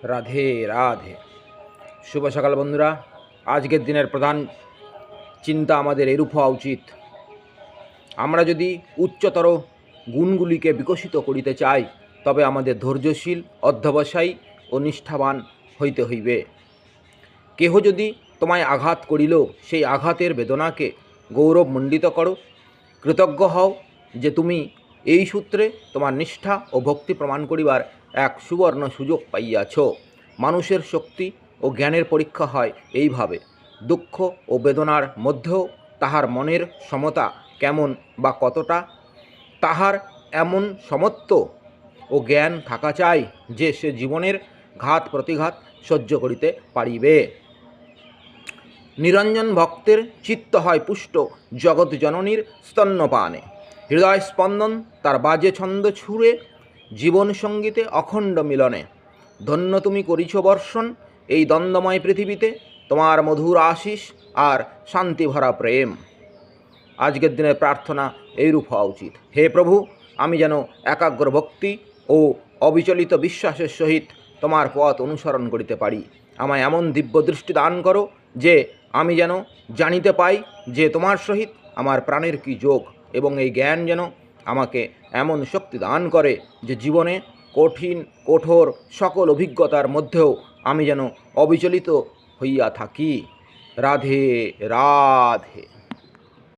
রাধে রাধে। শুভ সকাল বন্ধুরা। আজকের দিনের প্রধান চিন্তা আমাদের এরূপ হওয়া উচিত, আমরা যদি উচ্চতর গুণগুলিকে বিকশিত করিতে চাই তবে আমাদের ধৈর্যশীল, অধ্যবসায়ী ও নিষ্ঠাবান হইতে হইবে। কেহ যদি তোমায় আঘাত করিল, সেই আঘাতের বেদনাকে গৌরবমণ্ডিত করো। কৃতজ্ঞ হও যে তুমি এই সূত্রে তোমার নিষ্ঠা ও ভক্তি প্রমাণ করিবার এক সুবর্ণ সুযোগ পাইয়াছ। মানুষের শক্তি ও জ্ঞানের পরীক্ষা হয় এইভাবে। দুঃখ ও বেদনার মধ্যেও তাহার মনের সমতা কেমন বা কতটা, তাহার এমন সমত্ব ও জ্ঞান থাকা চাই যে সে জীবনের ঘাত প্রতিঘাত সহ্য করিতে পারিবে। নিরঞ্জন ভক্তের চিত্ত হয় পুষ্ট জগৎ জননীর স্তন্যপানে। হৃদয় স্পন্দন তার বাজে ছন্দ ছুঁড়ে জীবন সঙ্গীতে অখণ্ড মিলনে। ধন্য তুমি করিছ বর্ষণ এই দ্বন্দ্বময় পৃথিবীতে, তোমার মধুর আশিস আর শান্তি ভরা প্রেম। আজকের দিনের প্রার্থনা এইরূপ হওয়া উচিত। হে প্রভু, আমি যেন একাগ্র ভক্তি ও অবিচলিত বিশ্বাসের সহিত তোমার পথ অনুসরণ করিতে পারি। আমায় এমন দিব্য দৃষ্টি দান করো যে আমি যেন জানিতে পাই যে তোমার সহিত আমার প্রাণের কি যোগ, এবং এই জ্ঞান যেন আমাকে এমন শক্তি দান করে যে জীবনে কঠোর সকল অভিজ্ঞতার মধ্যেও আমি যেন অবিচলিত হইয়া থাকি। রাধে রাধে।